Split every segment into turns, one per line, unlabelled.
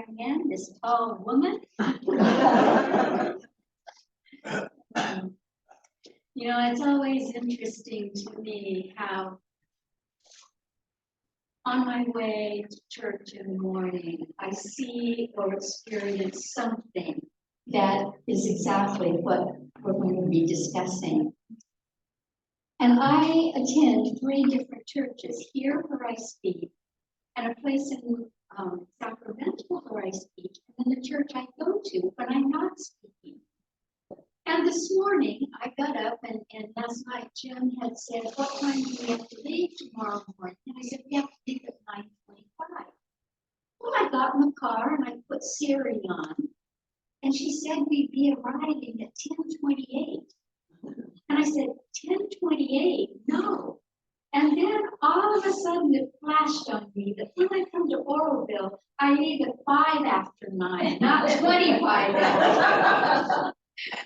Warnemuende, this tall woman. You know, it's always interesting to me how on my way to church in the morning, I see or experience something that is exactly what we're going to be discussing. And I attend 3 different churches, here where I speak, and a place in Sacramento where I speak, and then the church I go to when I'm not speaking. And this morning, I got up, and last night Jim had said, what time do we have to leave tomorrow morning? And I said, we have to leave at 9:25. Well, I got in the car, and I put Siri on, and she said we'd be arriving at 10:28. And I said, 10:28? No. And then all of a sudden it flashed on me that when I come to Oroville, I leave at 5 after 9, not 25 after 9.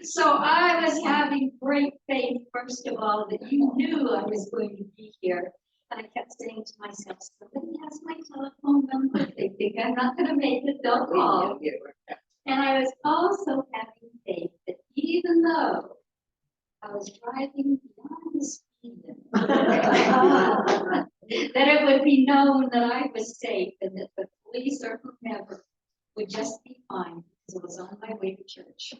So I was having great faith, first of all, that you knew I was going to be here. And I kept saying to myself, somebody has my telephone number. If they think I'm not going to make it, they'll call. And I was also having faith that even though I was driving beyond the speed limit, that it would be known that I was safe and that the police or whomever would just be fine because it was on my way to church.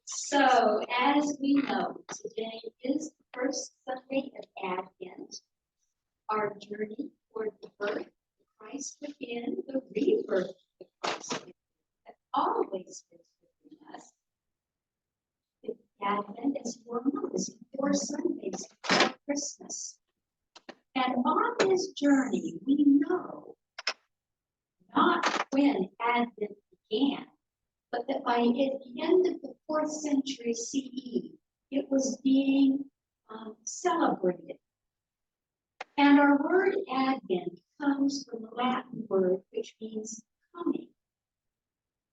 So, as we know, today is the first Sunday of Advent, our journey toward the birth of Christ within, the rebirth of Christ within, that always lives within us. Advent, as you know, is 4 Sundays before Christmas. And on this journey, we know not when Advent began, but that by the end of the 4th century CE, it was being celebrated. And our word Advent comes from the Latin word which means coming.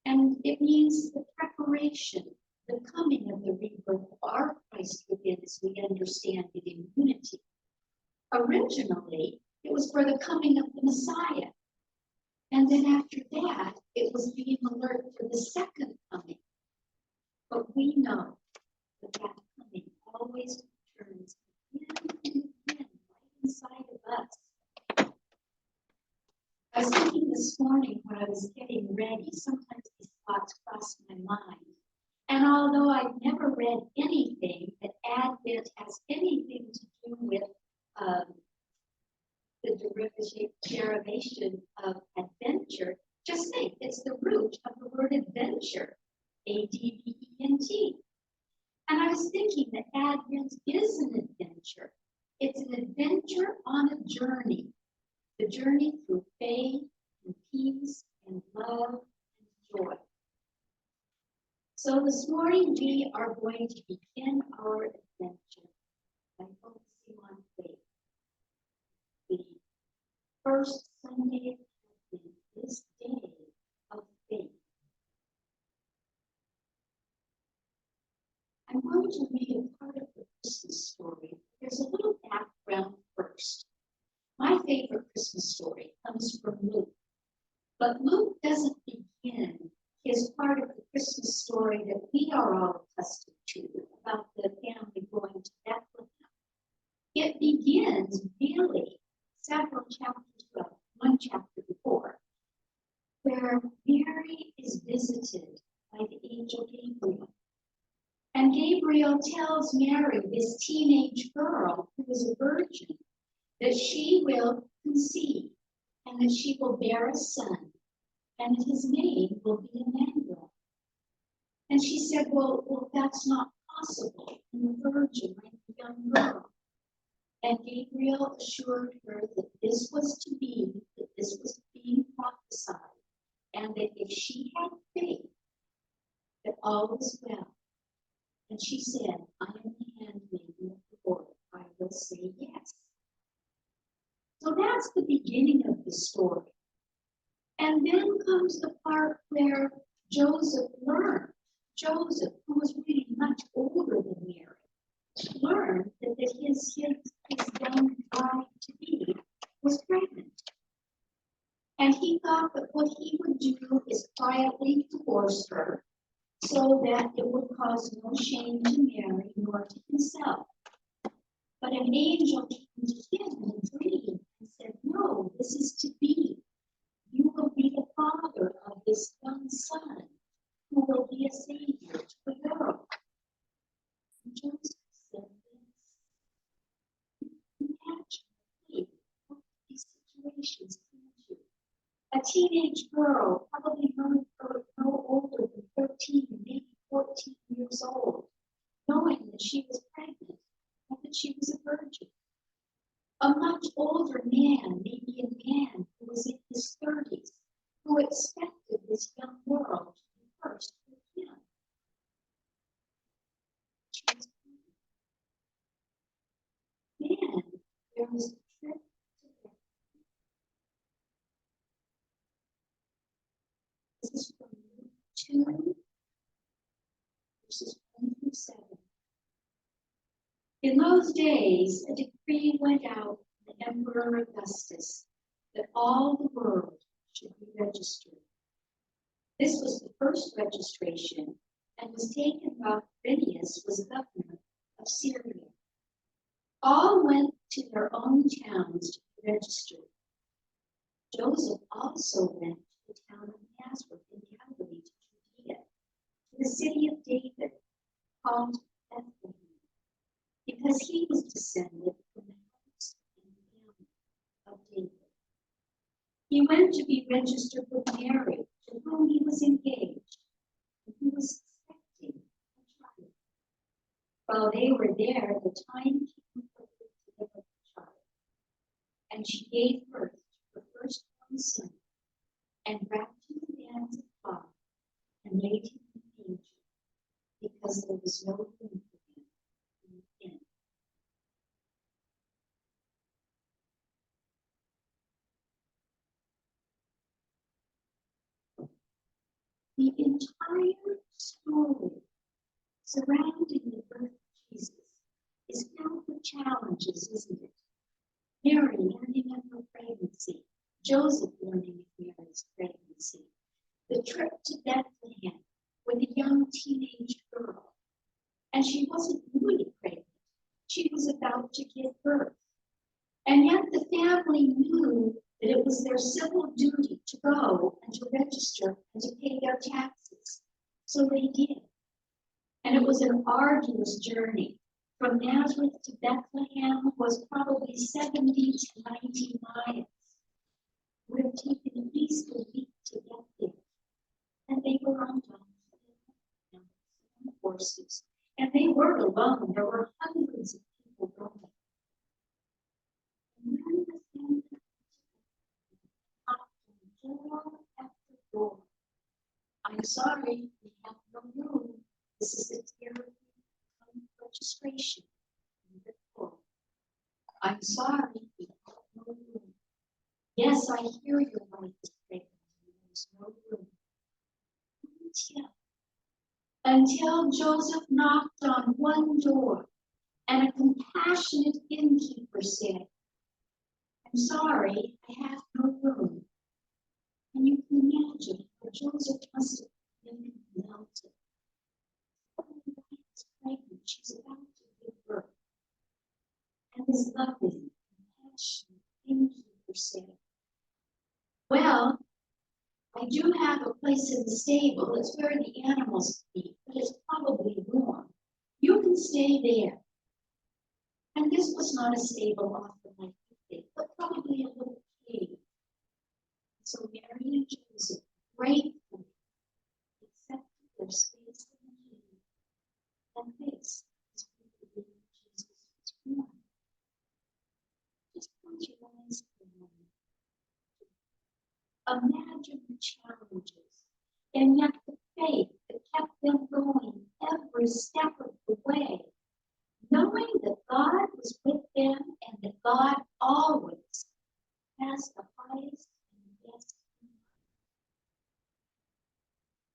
And it means the preparation, the coming of the rebirth of our Christ within as we understand it in unity. Originally, it was for the coming of the Messiah. And then after that, it was being alert for the second coming. But we know that that coming always returns again and again, right inside of us. I was thinking this morning when I was getting ready, sometimes these thoughts cross my mind. And although I've never read anything that Advent has anything to do with the derivation of adventure, just think it's the root of the word adventure, A-D-V-E-N-T. And I was thinking that Advent is an adventure. It's an adventure on a journey, the journey through faith and peace and love and joy. So this morning we are going to begin our adventure by focusing on faith. The first Sunday of Advent, this day of faith. I'm going to read a part of the Christmas story. There's a little background first. My favorite Christmas story comes from Luke. But Luke doesn't begin his part of the Christmas story that we are all accustomed to about the family going to Bethlehem. It begins really several chapters ago, 1 chapter before, where Mary is visited by the angel Gabriel. And Gabriel tells Mary, this teenage girl who is a virgin, that she will conceive and that she will bear a son, and his name will be Emmanuel. And she said, well, that's not possible. I'm a virgin, I'm a young girl. And Gabriel assured her that this was to be, that this was being prophesied, and that if she had faith, that all was well. And she said, I am the handmaiden of the Lord. I will say yes. So that's the beginning of the story. And then comes the part where Joseph learned. Joseph, who was really much older than Mary, learned that his young bride-to-be was pregnant. And he thought that what he would do is quietly divorce her so that it would cause no shame to Mary nor to himself. But an angel came to him in a dream and said, "No, this is to be. You will be the father of this young son who will be a savior to the world." And Joseph said this. Imagine what these situations come to. A teenage girl, probably no older than 13, maybe 14 years old, knowing that she was pregnant and that she was a virgin. A much older man, maybe a man who was in his 30s, who expected this young girl to be first with him. Then there was a trip to Bethlehem. This is from Luke 2, verses 1 through 7. In those days, a decree went out from the Emperor Augustus that all the world should be registered. This was the first registration and was taken while Quirinius was governor of Syria. All went to their own towns to be registered. Joseph also went to the town of Nazareth in Galilee to Judea, to the city of David, called Bethlehem, because he was descended from the house and family of David. He went to be registered with Mary, to whom he was engaged, and who was expecting a child. While they were there, the time came for her to deliver the child, and she gave birth to her firstborn son, and wrapped him in bands of cloth, and laid him in a manger, because there was no room for him in the inn. The entire story surrounding the birth of Jesus is filled with challenges, isn't it? Mary learning of her pregnancy, Joseph learning of Mary's pregnancy, the trip to Bethlehem with a young teenage girl. And she wasn't really pregnant. She was about to give birth. And yet the family knew that it was their civil duty to go and to register and to pay their taxes. So they did. And it was an arduous journey. From Nazareth to Bethlehem was probably 70 to 90 miles. It would have taken at least a week to get there. And they were on donkeys and horses. And they weren't alone. There were hundreds of people going. And then the family knocked on door after door. "I'm sorry, we have no room. This is a terrible registration." "I'm sorry, we have no room." "Yes, I hear your wife is pregnant. There's no room." Until Joseph knocked on one door, and a compassionate innkeeper said, "I'm sorry, I have no room." And you can imagine how Joseph must have been melted. Oh, my wife is pregnant. She's about to give birth. And this loving, compassionate innkeeper said, "Well, I do have a place in the stable. It's where the animals feed, but it's probably warm. You can stay there." And this was not a stable off the night picnic, but probably a little cave. So Mary and Joseph gratefully accepted their space in the cave. And this is where the baby Jesus was born. Just close your eyes for a moment. Imagine the challenges, and yet the faith that kept them going every step of the way, knowing that God was with them and that God always has the highest and best in mind.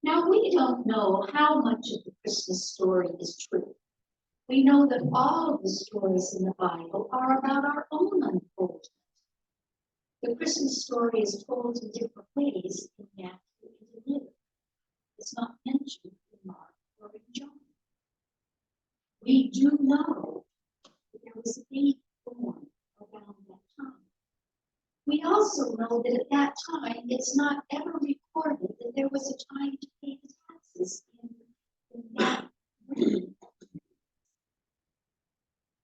Now, we don't know how much of the Christmas story is true. We know that all of the stories in the Bible are about our own unfoldment. The Christmas story is told in different ways in Matthew and in Luke. It's not mentioned in Mark or in John. We do know that there was a baby born around that time. We also know that at that time, it's not ever recorded that there was a time to pay the taxes in that region.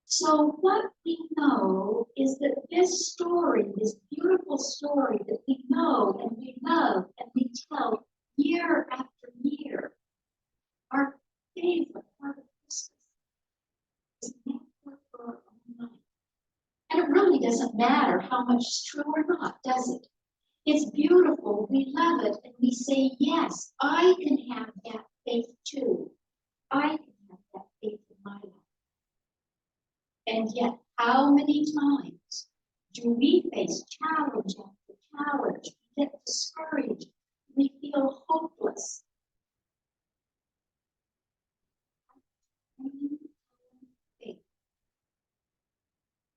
So what we know is that this story, this beautiful story that we know and we love and we tell year after year, our favorite part of Christmas is never for our own life. And it really doesn't matter how much is true or not, does it? It's beautiful, we love it, and we say, yes, I can have that faith too. I can have that faith in my life. And yet, how many times do we face challenge after challenge? We get discouraged. We feel hopeless.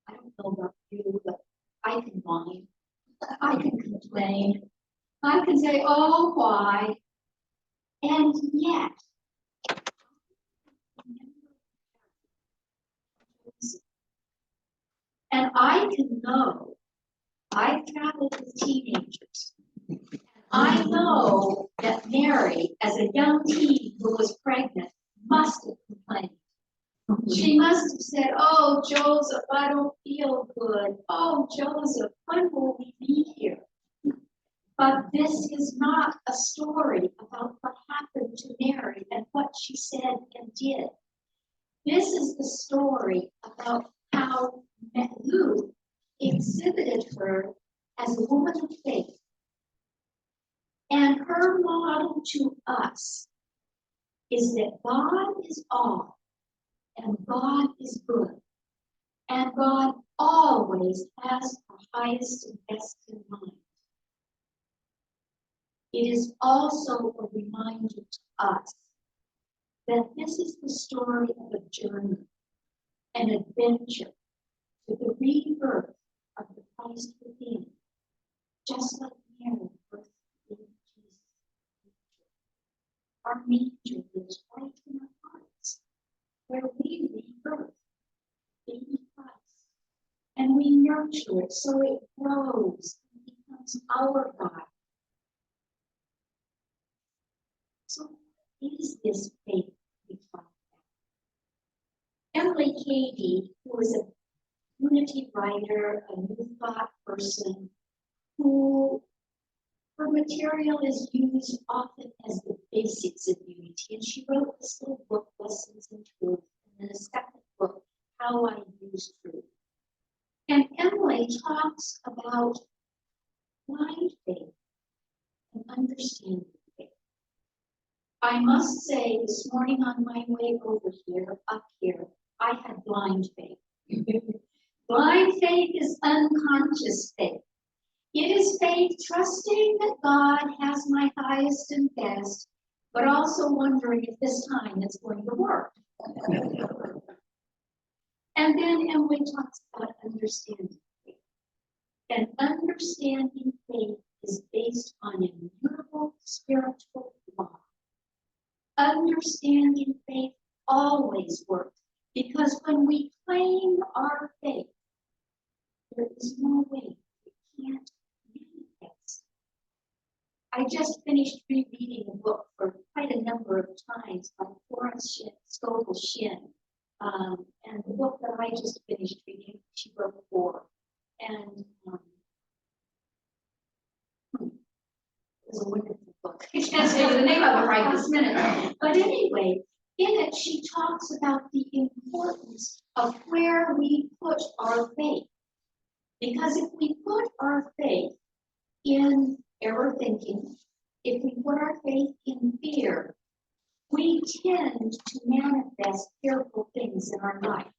I don't know about you, but I can whine. I can complain. I can say, oh, why? And yet, and I can know, I've traveled with teenagers. I know that Mary, as a young teen who was pregnant, must have complained. She must have said, oh, Joseph, I don't feel good. Oh, Joseph, when will we be here? But this is not a story about what happened to Mary and what she said and did. This is the story about how Luke exhibited her as a woman of faith. And her model to us is that God is all, and God is good, and God always has our highest and best in mind. It is also a reminder to us that this is the story of a journey, an adventure to the rebirth of the Christ within, just like Mary birthed Jesus. Our nature lives right in our hearts, where we rebirth in Christ, and we nurture it so it grows and becomes our God. So what is this faith we talk about? Emily Cady, who is a unity writer, a New Thought person, who her material is used often as the basics of unity, and she wrote this little book, Lessons in Truth, and then a second book, How I Use Truth. And Emily talks about blind faith and understanding faith. I must say, this morning on my way over here, up here, I had blind faith. Blind faith is unconscious faith. It is faith trusting that God has my highest and best, but also wondering if this time it's going to work. And then Emily talks about understanding faith. And understanding faith is based on immutable spiritual law. Understanding faith always works, because when we claim our faith, there is no way it can't manifest. I just finished rereading a book for quite a number of times by Florence Scovel Shinn. And the book that I just finished reading, she wrote 4. And it was a wonderful book. I can't say the name of it right this minute. But anyway, in it, she talks about the importance of where we put our faith. Because if we put our faith in error thinking, if we put our faith in fear, we tend to manifest fearful things in our life.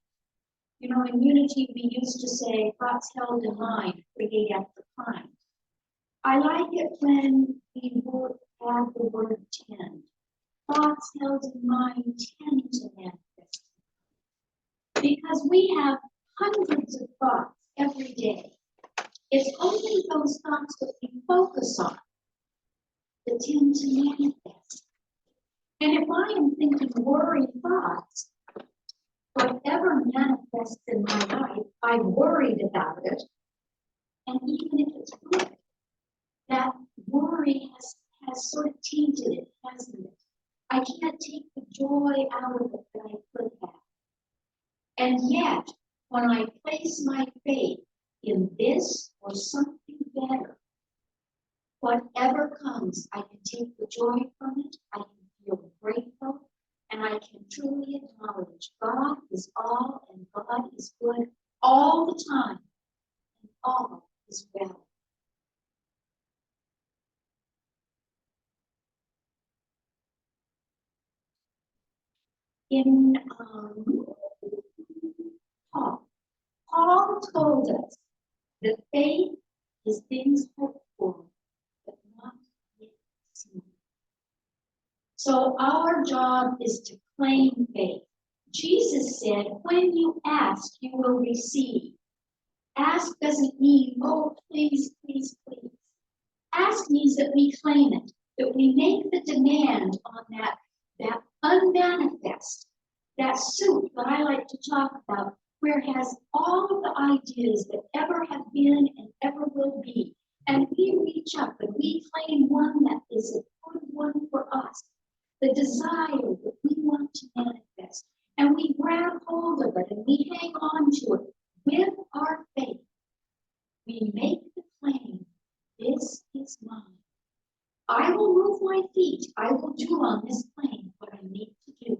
You know, in unity, we used to say, thoughts held in mind create after kind. I like it when we add the word tend. Thoughts held in mind tend to manifest. Because we have hundreds of thoughts every day. It's only those thoughts that we focus on that tend to manifest. And if I am thinking worry thoughts, whatever manifests in my life, I worried about it. And even if it's good, that worry has sort of tainted it, hasn't it? I can't take the joy out of it that I could have. And yet, when I place my faith in this or something better, whatever comes, I can take the joy from it, I can feel grateful, and I can truly acknowledge God is all and God is good all the time, and all is well. In Paul told us that faith is things hoped for, but not yet seen. So our job is to claim faith. Jesus said, when you ask, you will receive. Ask doesn't mean, oh, please, please, please. Ask means that we claim it, that we make the demand on that unmanifest, that soup that I like to talk about, where it has all of the ideas that ever have been and ever will be. And we reach up and we claim one that is a good one for us, the desire that we want to manifest. And we grab hold of it and we hang on to it with our faith. We make the claim, this is mine. I will move my feet. I will do on this plane what I need to do.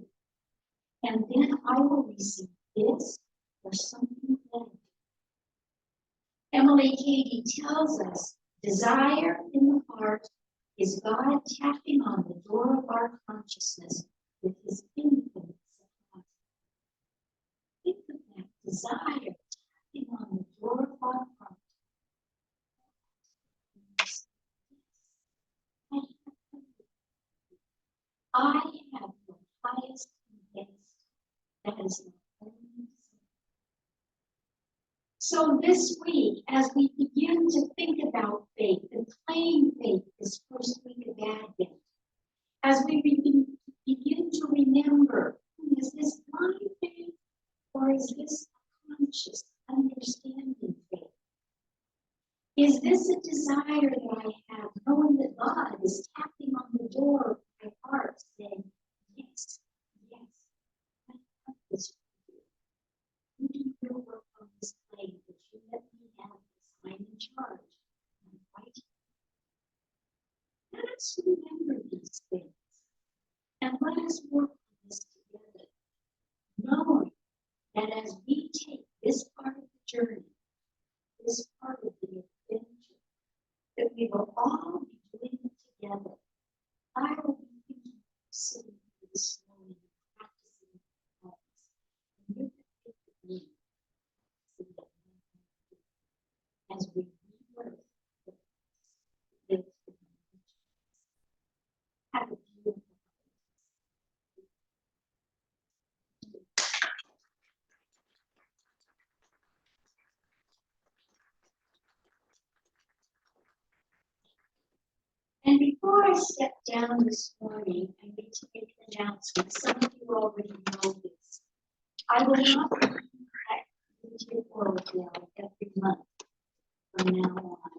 And then I will receive this or something better. Emily Cady tells us, desire in the heart is God tapping on the door of our consciousness with his infinite supply. Think of that desire tapping on the door of our heart. I have the highest and best. That is my only desire. So this week, as we begin to think about faith and claim faith this first week of Advent, as we begin to remember, is this my faith or is this a conscious, understanding faith? Is this a desire that I have, knowing that God is tapping on the door of my heart, saying, yes, yes, I have this for you. You do your work on this plane, but you let me have this. I'm in charge. I'm right here. Let us remember these things, and let us work on this together, knowing that as we take this part of the journey, this part of the adventure, that we will all be doing it together. I will be thinking of sitting this morning, practicing practice. And you can think of me as we rebirth the faith in the have a beautiful And before I step down this morning, I need to make an announcement. Some of you already know this. I will not be at the Oral every month from now on.